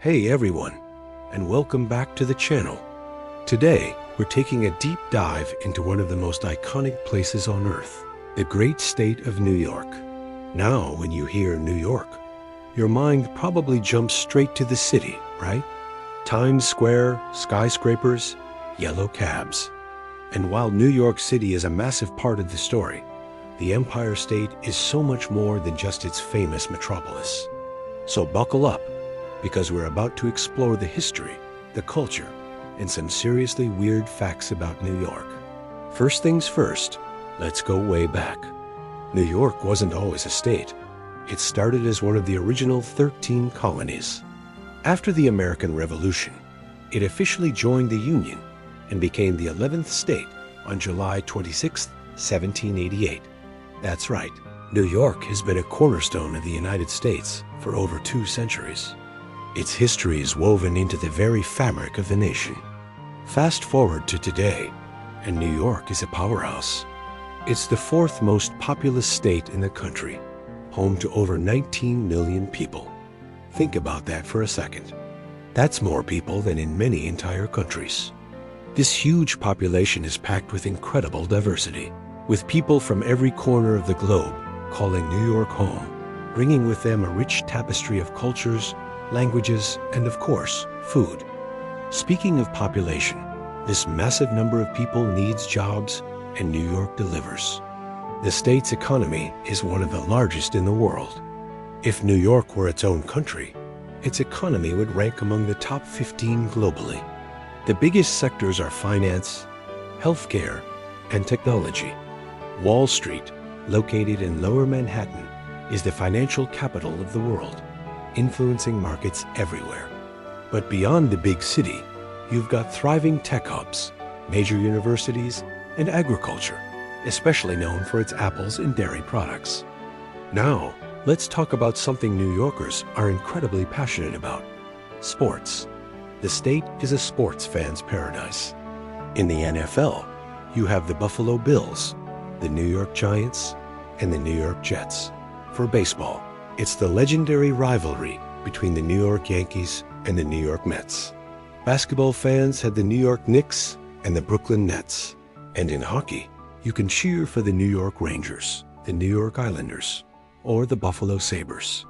Hey everyone, and welcome back to the channel. Today, we're taking a deep dive into one of the most iconic places on Earth, the great state of New York. Now, when you hear New York, your mind probably jumps straight to the city, right? Times Square, skyscrapers, yellow cabs. And while New York City is a massive part of the story, the Empire State is so much more than just its famous metropolis. So buckle up, because we're about to explore the history, the culture, and some seriously weird facts about New York. First things first, let's go way back. New York wasn't always a state. It started as one of the original 13 colonies. After the American Revolution, it officially joined the Union and became the 11th state on July 26, 1788. That's right, New York has been a cornerstone of the United States for over 2 centuries. Its history is woven into the very fabric of the nation. Fast forward to today, and New York is a powerhouse. It's the 4th most populous state in the country, home to over 19 million people. Think about that for a second. That's more people than in many entire countries. This huge population is packed with incredible diversity, with people from every corner of the globe calling New York home, bringing with them a rich tapestry of cultures, languages, and of course, food. Speaking of population, this massive number of people needs jobs, and New York delivers. The state's economy is one of the largest in the world. If New York were its own country, its economy would rank among the top 15 globally. The biggest sectors are finance, healthcare, and technology. Wall Street, located in Lower Manhattan, is the financial capital of the world, influencing markets everywhere. But beyond the big city, you've got thriving tech hubs, major universities, and agriculture, especially known for its apples and dairy products. Now, let's talk about something New Yorkers are incredibly passionate about: sports. The state is a sports fan's paradise. In the NFL, you have the Buffalo Bills, the New York Giants, and the New York Jets. For baseball, it's the legendary rivalry between the New York Yankees and the New York Mets. Basketball fans have the New York Knicks and the Brooklyn Nets. And in hockey, you can cheer for the New York Rangers, the New York Islanders, or the Buffalo Sabres.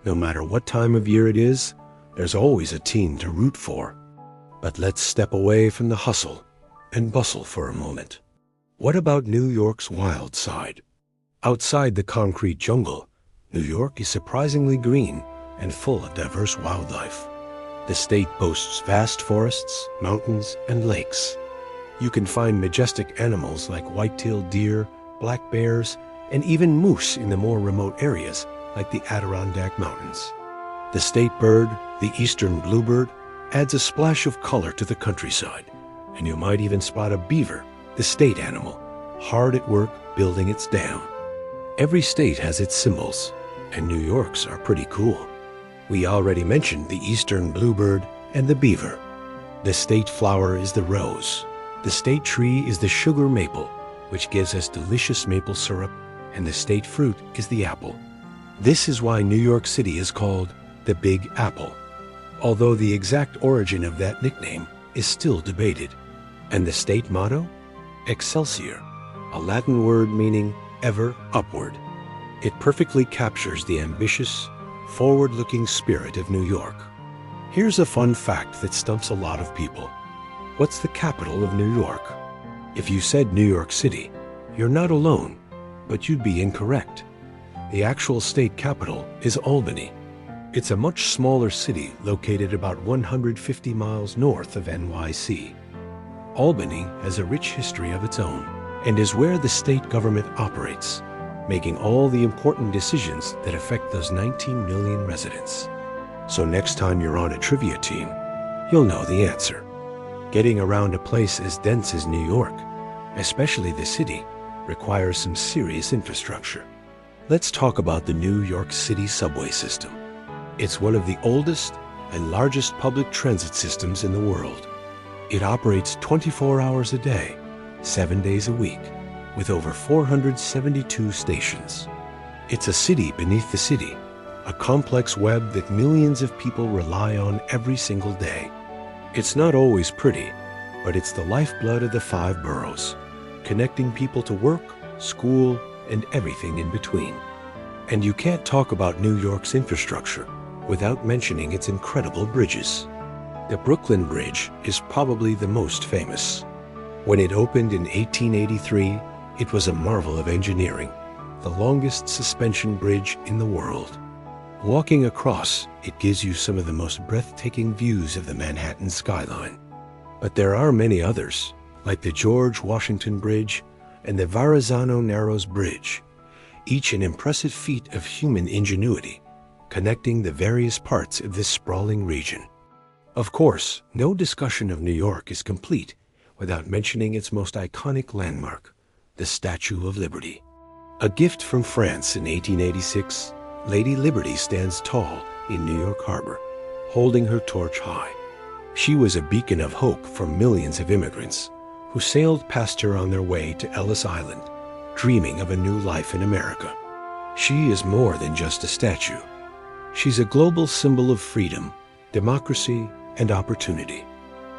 No matter what time of year it is, there's always a team to root for. But let's step away from the hustle and bustle for a moment. What about New York's wild side? Outside the concrete jungle, New York is surprisingly green and full of diverse wildlife. The state boasts vast forests, mountains, and lakes. You can find majestic animals like white-tailed deer, black bears, and even moose in the more remote areas like the Adirondack Mountains. The state bird, the eastern bluebird, adds a splash of color to the countryside, and you might even spot a beaver, the state animal, hard at work building its dam. Every state has its symbols, and New York's are pretty cool. We already mentioned the eastern bluebird and the beaver. The state flower is the rose. The state tree is the sugar maple, which gives us delicious maple syrup, and the state fruit is the apple. This is why New York City is called the Big Apple, although the exact origin of that nickname is still debated. And the state motto? Excelsior, a Latin word meaning ever upward. It perfectly captures the ambitious, forward-looking spirit of New York. Here's a fun fact that stumps a lot of people. What's the capital of New York? If you said New York City, you're not alone, but you'd be incorrect. The actual state capital is Albany. It's a much smaller city located about 150 miles north of NYC. Albany has a rich history of its own and is where the state government operates, making all the important decisions that affect those 19 million residents. So next time you're on a trivia team, you'll know the answer. Getting around a place as dense as New York, especially the city, requires some serious infrastructure. Let's talk about the New York City subway system. It's one of the oldest and largest public transit systems in the world. It operates 24 hours a day, 7 days a week, with over 472 stations. It's a city beneath the city, a complex web that millions of people rely on every single day. It's not always pretty, but it's the lifeblood of the five boroughs, connecting people to work, school, and everything in between. And you can't talk about New York's infrastructure without mentioning its incredible bridges. The Brooklyn Bridge is probably the most famous. When it opened in 1883, it was a marvel of engineering, the longest suspension bridge in the world. Walking across, it gives you some of the most breathtaking views of the Manhattan skyline. But there are many others, like the George Washington Bridge and the Verrazano Narrows Bridge, each an impressive feat of human ingenuity, connecting the various parts of this sprawling region. Of course, no discussion of New York is complete without mentioning its most iconic landmark, the Statue of Liberty. A gift from France in 1886, Lady Liberty stands tall in New York Harbor, holding her torch high. She was a beacon of hope for millions of immigrants who sailed past her on their way to Ellis Island, dreaming of a new life in America. She is more than just a statue. She's a global symbol of freedom, democracy, and opportunity.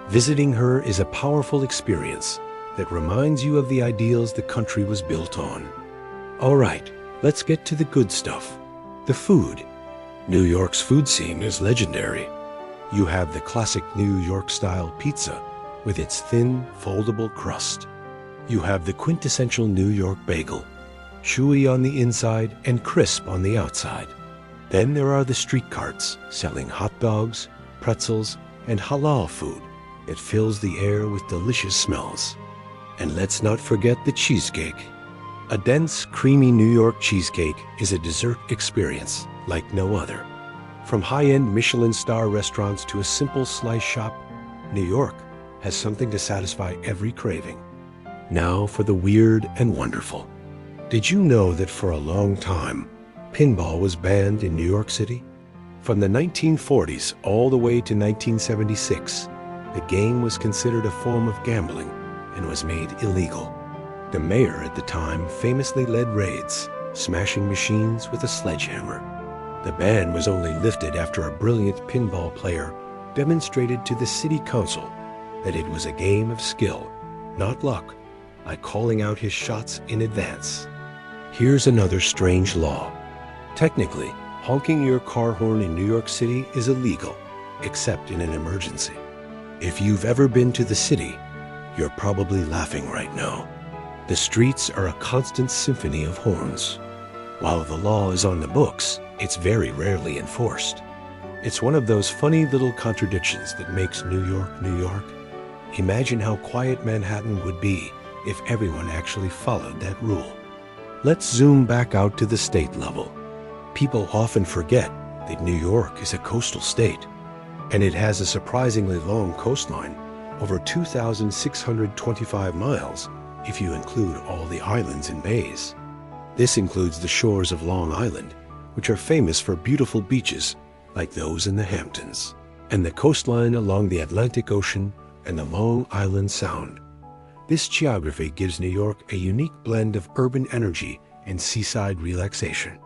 Visiting her is a powerful experience that reminds you of the ideals the country was built on. All right, let's get to the good stuff. The food. New York's food scene is legendary. You have the classic New York-style pizza with its thin, foldable crust. You have the quintessential New York bagel, chewy on the inside and crisp on the outside. Then there are the street carts selling hot dogs, pretzels, and halal food that fills the air with delicious smells. And let's not forget the cheesecake. A dense, creamy New York cheesecake is a dessert experience like no other. From high-end Michelin star restaurants to a simple slice shop, New York has something to satisfy every craving. Now for the weird and wonderful. Did you know that for a long time, pinball was banned in New York City? From the 1940s all the way to 1976, the game was considered a form of gambling and was made illegal. The mayor at the time famously led raids, smashing machines with a sledgehammer. The ban was only lifted after a brilliant pinball player demonstrated to the city council that it was a game of skill, not luck, by calling out his shots in advance. Here's another strange law. Technically, honking your car horn in New York City is illegal, except in an emergency. If you've ever been to the city, you're probably laughing right now. The streets are a constant symphony of horns. While the law is on the books, it's very rarely enforced. It's one of those funny little contradictions that makes New York, New York. Imagine how quiet Manhattan would be if everyone actually followed that rule. Let's zoom back out to the state level. People often forget that New York is a coastal state, and it has a surprisingly long coastline, over 2,625 miles if you include all the islands and bays. This includes the shores of Long Island, which are famous for beautiful beaches like those in the Hamptons, and the coastline along the Atlantic Ocean and the Long Island Sound. This geography gives New York a unique blend of urban energy and seaside relaxation.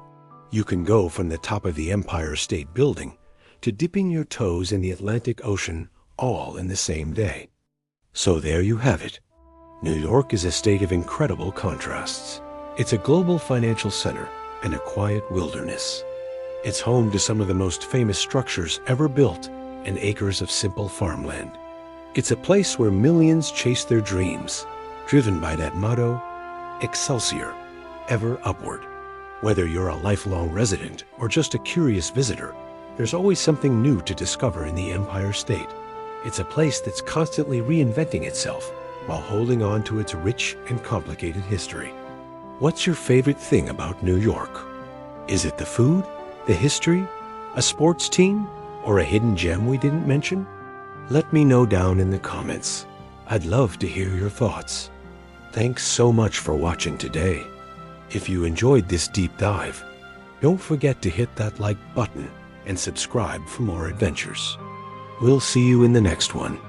You can go from the top of the Empire State Building to dipping your toes in the Atlantic Ocean all in the same day. So there you have it. New York is a state of incredible contrasts. It's a global financial center and a quiet wilderness. It's home to some of the most famous structures ever built and acres of simple farmland. It's a place where millions chase their dreams, driven by that motto, Excelsior, ever upward. Whether you're a lifelong resident or just a curious visitor, there's always something new to discover in the Empire State. It's a place that's constantly reinventing itself while holding on to its rich and complicated history. What's your favorite thing about New York? Is it the food, the history, a sports team, or a hidden gem we didn't mention? Let me know down in the comments. I'd love to hear your thoughts. Thanks so much for watching today. If you enjoyed this deep dive, don't forget to hit that like button and subscribe for more adventures. We'll see you in the next one.